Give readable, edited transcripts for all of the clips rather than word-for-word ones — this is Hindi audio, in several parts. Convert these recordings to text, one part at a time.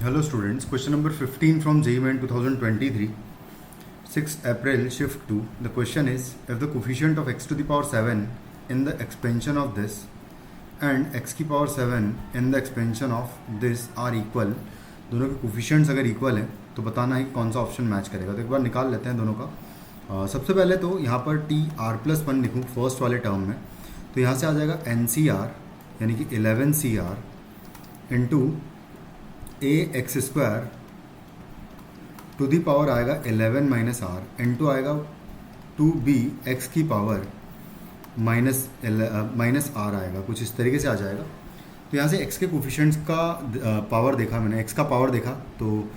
Hello students, question number 15 from JEE Main 2023, 6 April, shift 2. The question is, if the coefficient of x to the power 7 in the expansion of this and x की power 7 in the expansion of this are equal, दोनों के कोफिशिएंट्स अगर इक्वल है तो बताना है कौन सा ऑप्शन मैच करेगा। तो एक बार निकाल लेते हैं दोनों का। सबसे पहले तो यहाँ पर टी आर प्लस वन लिखूँ फर्स्ट वाले टर्म में, तो यहाँ से आ जाएगा एन सी आर यानी कि 11 C r into a x square to the power आएगा 11 माइनस आर इंटू आएगा 2b एक्स की पावर माइनस आर आएगा, कुछ इस तरीके से आ जाएगा। तो यहाँ से x के कोफिशिएंट्स का पावर देखा मैंने, x का पावर देखा तो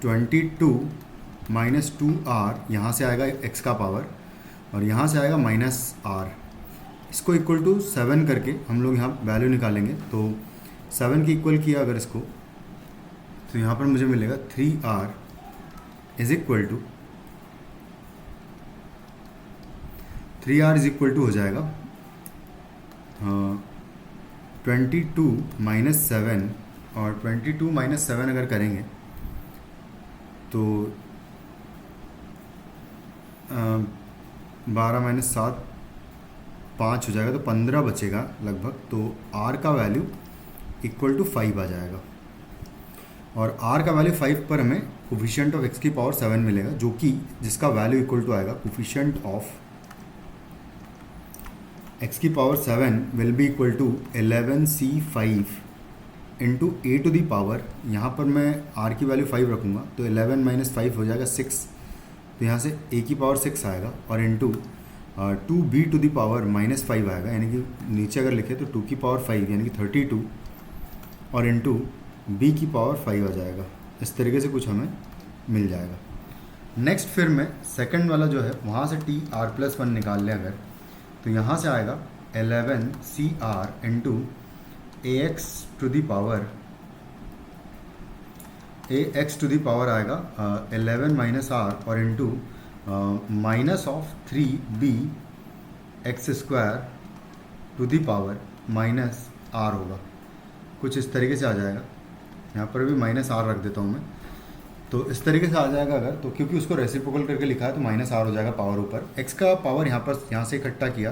22 माइनस 2r यहाँ से आएगा x का पावर और यहाँ से आएगा माइनस आर। इसको इक्वल टू 7 करके हम लोग यहाँ वैल्यू निकालेंगे। तो 7 की इक्वल किया अगर इसको तो यहाँ पर मुझे मिलेगा 3r is equal to 3r is equal to हो जाएगा 22 माइनस 7 और 22 माइनस 7 अगर करेंगे तो 12 माइनस 7 5 हो जाएगा, तो 15 बचेगा लगभग। तो r का वैल्यू इक्वल टू 5 आ जाएगा और r का वैल्यू 5 पर हमें कोफिशिएंट ऑफ x की पावर 7 मिलेगा, जो कि जिसका वैल्यू इक्वल टू आएगा कोफिशिएंट ऑफ x की power 7 will be equal to 11c5 into a to the power, यहाँ पर मैं r की वैल्यू 5 रखूँगा तो 11 माइनस 5 हो जाएगा 6, तो यहाँ से a की पावर 6 आएगा और into 2b to the power minus 5 आएगा, यानी कि नीचे अगर लिखे तो 2 की पावर 5 यानी कि 32 और इंटू b की पावर 5 आ जाएगा। इस तरीके से कुछ हमें मिल जाएगा। नेक्स्ट फिर मैं सेकंड वाला जो है वहाँ से टी आर प्लस वन निकाल लें अगर, तो यहाँ से आएगा 11 C r into a x to the power आएगा 11 माइनस आर और into minus of 3b x square to the power minus r होगा, कुछ इस तरीके से आ जाएगा। यहाँ पर भी माइनस आर रख देता हूँ मैं, तो इस तरीके से आ जाएगा अगर, तो क्योंकि उसको रेसिप्रोकल करके लिखा है तो माइनस आर हो जाएगा पावर ऊपर। x का पावर यहाँ से इकट्ठा किया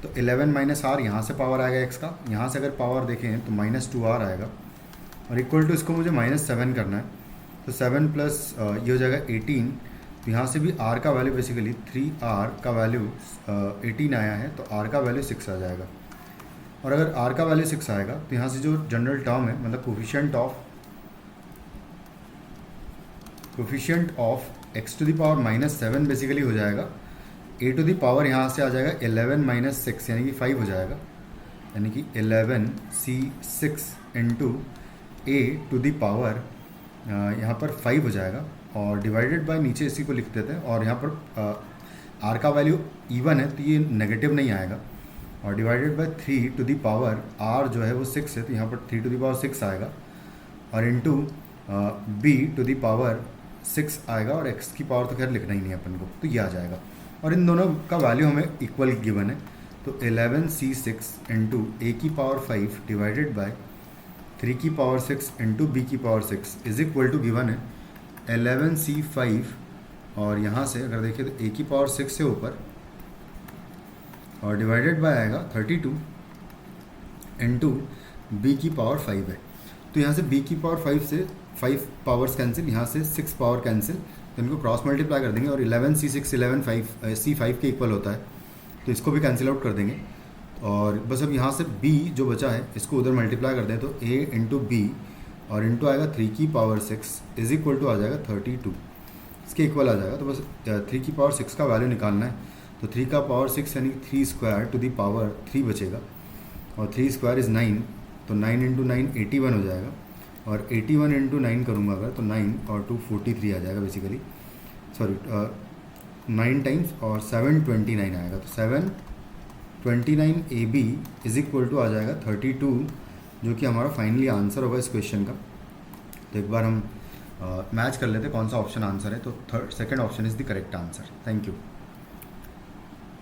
तो 11 माइनस आर यहाँ से पावर आएगा x का, यहाँ से अगर पावर देखें तो माइनस 2r आएगा और इक्वल टू इसको मुझे माइनस 7 करना है, तो 7 प्लस ये हो जाएगा 18। तो यहाँ से भी r का वैल्यू बेसिकली 3r का वैल्यू 18 आया है तो r का वैल्यू 6 आ जाएगा। और अगर r का वैल्यू 6 आएगा तो यहाँ से जो जनरल टर्म है मतलब coefficient of x to the power minus 7 basically हो जाएगा a टू द पावर, यहाँ से आ जाएगा 11 माइनस 6 यानी कि 5 हो जाएगा, यानी कि 11c6 into a to the power यहाँ पर 5 हो जाएगा और डिवाइडेड बाय नीचे इसी को लिख देते हैं। और यहाँ पर r का वैल्यू इवन है तो ये नेगेटिव नहीं आएगा और divided by 3 to the power r जो है वो 6 है तो यहाँ पर 3 टू दी पावर 6 आएगा और into b to the power 6 आएगा और x की पावर तो खैर लिखना ही नहीं है अपन को, तो ये आ जाएगा। और इन दोनों का वैल्यू हमें इक्वल गिवन है, तो 11c6 इंटू ए की पावर 5 डिवाइडेड बाय 3 की पावर 6 इंटू बी की power 6 is equal to given है 11c5 और यहाँ से अगर देखिए तो ए की पावर 6 से ऊपर और डिवाइडेड बाय आएगा 32 इंटू बी की पावर 5 है। तो यहाँ से b की पावर 5 से 5 पावर्स कैंसिल, यहाँ से 6 पावर कैंसिल, तो इनको क्रॉस मल्टीप्लाई कर देंगे और 11c6 c5 के इक्वल होता है तो इसको भी कैंसिल आउट कर देंगे। और बस अब यहाँ से b जो बचा है इसको उधर मल्टीप्लाई कर दें तो a इंटू बी और इंटू आएगा 3 की पावर 6 इज इक्वल टू आ जाएगा 32, इसके इक्वल आ जाएगा। तो बस 3 की पावर 6 का वैल्यू निकालना है, तो 3 का पावर 6 यानी 3 स्क्वायर टू दी पावर 3 बचेगा और 3 स्क्वायर इज़ 9, तो 9 इंटू 9 81 हो जाएगा और 81 इंटू 9 करूँगा अगर तो 9 और 2 43 आ जाएगा बेसिकली, सॉरी 9 टाइम्स और 729 आएगा, तो 729 AB इज इक्वल टू आ जाएगा 32, जो कि हमारा फाइनली आंसर होगा इस क्वेश्चन का। तो एक बार हम मैच कर लेते हैं कौन सा ऑप्शन आंसर है, तो second option is the correct answer. Thank you.